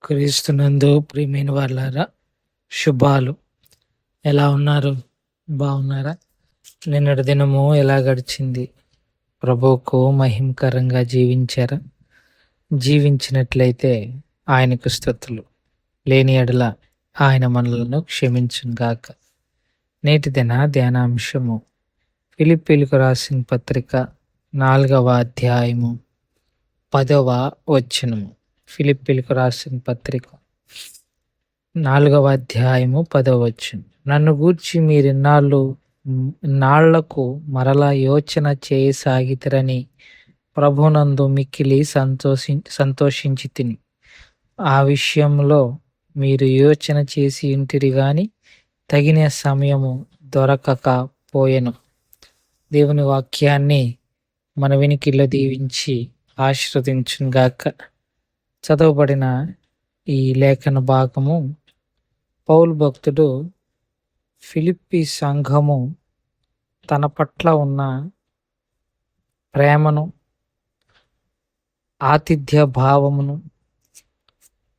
క్రీస్తునందు ప్రియమైన వాళ్ళారా, శుభాలు. ఎలా ఉన్నారు? బాగున్నారా? నిన్నటి దినము ఎలా గడిచింది? ప్రభువుకు మహిమకరంగా జీవించారా? జీవించినట్లయితే ఆయనకు స్తుతులు. లేని ఎడల ఆయన మనలను క్షమించును గాక. నేటి దిన ధ్యానాంశము ఫిలిప్పీలకు రాసిన పత్రిక 4వ అధ్యాయము 10వ వచనము. ఫిలిప్పీలకు రాసిన పత్రిక 4వ అధ్యాయము 10వ వచనం. నన్ను గూర్చి నాళ్లకు మరలా యోచన చేయసాగితిరని ప్రభునందు మిక్కిలి సంతోషించి తిని. ఆ విషయంలో మీరు యోచన చేసి ఉంటిరి గాని తగిన సమయము దొరకక పోయెను. దేవుని వాక్యాన్ని మన వినికిల్లో దీవించి ఆశీర్వదించుగాక. చదవబడిన ఈ లేఖన భాగము పౌలు భక్తుడు ఫిలిప్పీ సంఘము తన పట్ల ఉన్న ప్రేమను, ఆతిథ్య భావమును,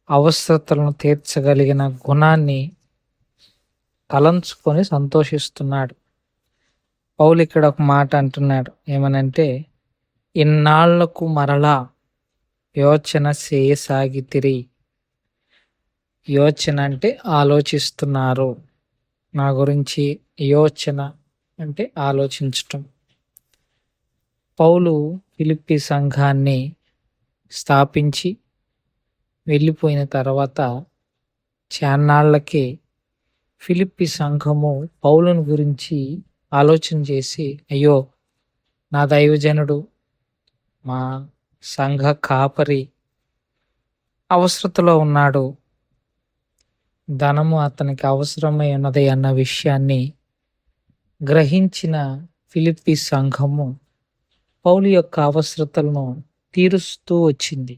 అవసరతలను తీర్చగలిగిన గుణాన్ని తలంచుకొని సంతోషిస్తున్నాడు. పౌలు ఇక్కడ ఒక మాట అంటున్నాడు. ఏమనంటే, ఇన్నాళ్లకు మరలా యోచన చేయసాగితిరి. యోచన అంటే ఆలోచిస్తున్నారు. నా గురించి యోచన అంటే ఆలోచించటం. పౌలు ఫిలిప్పీ సంఘాన్ని స్థాపించి వెళ్ళిపోయిన తర్వాత చాన్నాళ్ళకి ఫిలిప్పీ సంఘము పౌలుని గురించి ఆలోచన చేసి, అయ్యో, నా దైవజనుడు, మా సంఘ కాపరి అవసరతలో ఉన్నాడు, ధనము అతనికి అవసరమై ఉన్నది అన్న విషయాన్ని గ్రహించిన ఫిలిప్పీ సంఘము పౌలు యొక్క అవసరతలను తీరుస్తూ వచ్చింది.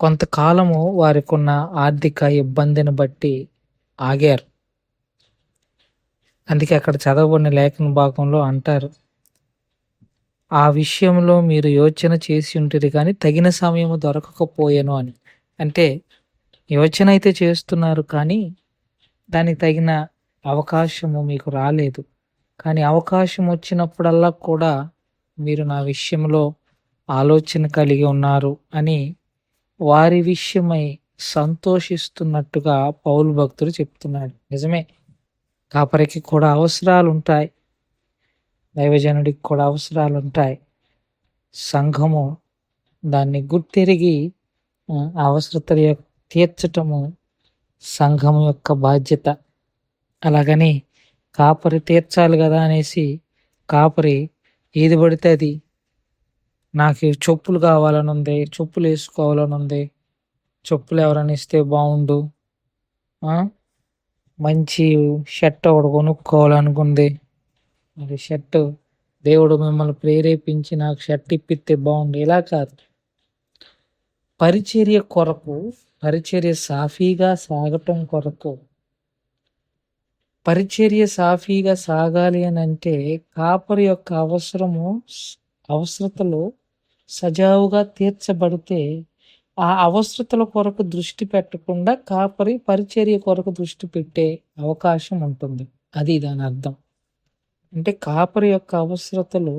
కొంతకాలము వారికి ఉన్న ఆర్థిక ఇబ్బందిని బట్టి ఆగారు. అందుకే అక్కడ చదవబడిన లేఖన భాగంలో అంటారు, ఆ విషయంలో మీరు యోచన చేసి ఉంటుంది కానీ తగిన సమయము దొరకకపోయాను అని. అంటే యోచన అయితే చేస్తున్నారు కానీ దానికి తగిన అవకాశము మీకు రాలేదు. కానీ అవకాశం వచ్చినప్పుడల్లా కూడా మీరు నా విషయంలో ఆలోచన కలిగి ఉన్నారు అని వారి విషయమై సంతోషిస్తున్నట్టుగా పౌలు భక్తుడు చెప్తున్నాడు. నిజమే, కాపరికి కూడా అవసరాలు ఉంటాయి, దైవజనుడికి కూడా అవసరాలు ఉంటాయి. సంఘము దాన్ని గుర్తెరిగి అవసరతలు తీర్చటము సంఘం యొక్క బాధ్యత. అలాగని కాపరి తీర్చాలి కదా అనేసి కాపరి ఏది పడితే అది, నాకు చెప్పులు కావాలని ఉంది, చెప్పులు వేసుకోవాలని ఉంది, చెప్పులు ఎవరైనా ఇస్తే బాగుండు, మంచి షర్ట్ ఒకటి కొనుక్కోవాలనుకుంది, మరి షర్ట్ దేవుడు మిమ్మల్ని ప్రేరేపించి నాకు షర్ట్ ఇప్పిస్తే బాగుండు, ఇలా కాదు. పరిచర్య కొరకు, పరిచర్య సాఫీగా సాగటం కొరకు, పరిచర్య సాఫీగా సాగాలి అని అంటే కాపరి యొక్క అవసరతలు సజావుగా తీర్చబడితే ఆ అవసరతల కొరకు దృష్టి పెట్టకుండా కాపరి పరిచర్య కొరకు దృష్టి పెట్టే అవకాశం ఉంటుంది. అది దాని అర్థం. అంటే కాపరి యొక్క అవసరతలు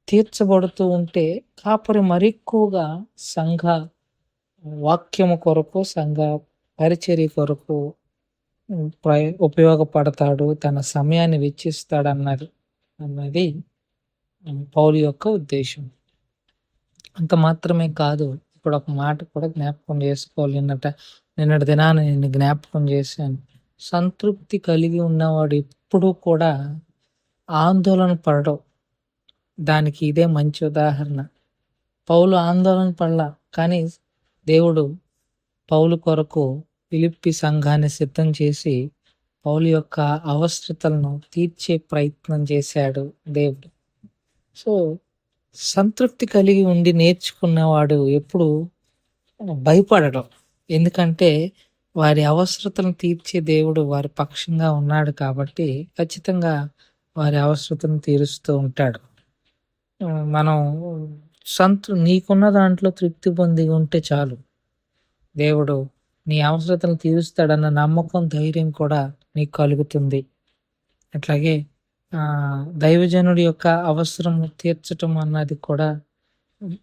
తీర్చబడుతూ ఉంటే కాపరి మరెక్కువగా సంఘ వాక్యము కొరకు, సంఘ పరిచర్య కొరకు ఉపయోగపడతాడు, తన సమయాన్ని వెచ్చిస్తాడు అన్నది పౌలు యొక్క ఉద్దేశం. అంత మాత్రమే కాదు, ఇప్పుడు ఒక మాట కూడా జ్ఞాపకం చేసుకోవాలి. నిన్నటి దినాన్ని నేను జ్ఞాపకం చేశాను. సంతృప్తి కలిగి ఉన్నవాడు ఎప్పుడూ కూడా ఆందోళన పడడం. దానికి ఇదే మంచి ఉదాహరణ. పౌలు ఆందోళన పడలా, కానీ దేవుడు పౌలు కొరకు ఫిలిప్పీ సంఘాన్ని సిద్ధం చేసి పౌలు యొక్క అవసరతలను తీర్చే ప్రయత్నం చేశాడు దేవుడు. సో సంతృప్తి కలిగి ఉండి నేర్చుకున్నవాడు ఎప్పుడు భయపడడం. ఎందుకంటే వారి అవసరతలను తీర్చే దేవుడు వారి పక్షంగా ఉన్నాడు కాబట్టి ఖచ్చితంగా వారి అవసరతను తీరుస్తూ ఉంటాడు. మనం నీకున్న దాంట్లో తృప్తి పొంది ఉంటే చాలు. దేవుడు నీ అవసరతను తీరుస్తాడన్న నమ్మకం, ధైర్యం కూడా నీకు కలుగుతుంది. అట్లాగే దైవజనుడి యొక్క అవసరం తీర్చటం అన్నది కూడా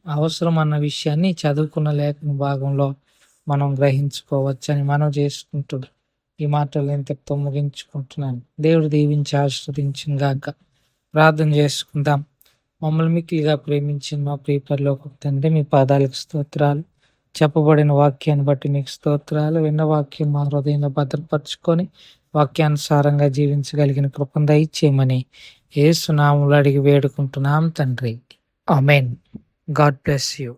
అవసరం అన్న విషయాన్ని చదువుకున్న లేఖన భాగంలో మనం గ్రహించుకోవచ్చని మనం చేసుకుంటూ ఈ మాటలు ఇంతటితో ముగించుకుంటున్నాను. దేవుడు దీవించి ఆశీర్వదించిన గాక. ప్రార్థన చేసుకుందాం. మమ్మల్ని మిక్కిలిగా ప్రేమించిన మా ప్రియ పరలోకపు తండ్రి, మీ పాదాలకు స్తోత్రాలు. చెప్పబడిన వాక్యాన్ని బట్టి మీకు స్తోత్రాలు. విన్న వాక్యం మా హృదయంలో భద్రపరుచుకొని వాక్యానుసారంగా జీవించగలిగిన కృపను దయచేయమని యేసు నామములో అడిగి వేడుకుంటున్నాం తండ్రి. ఆమేన్. God bless you.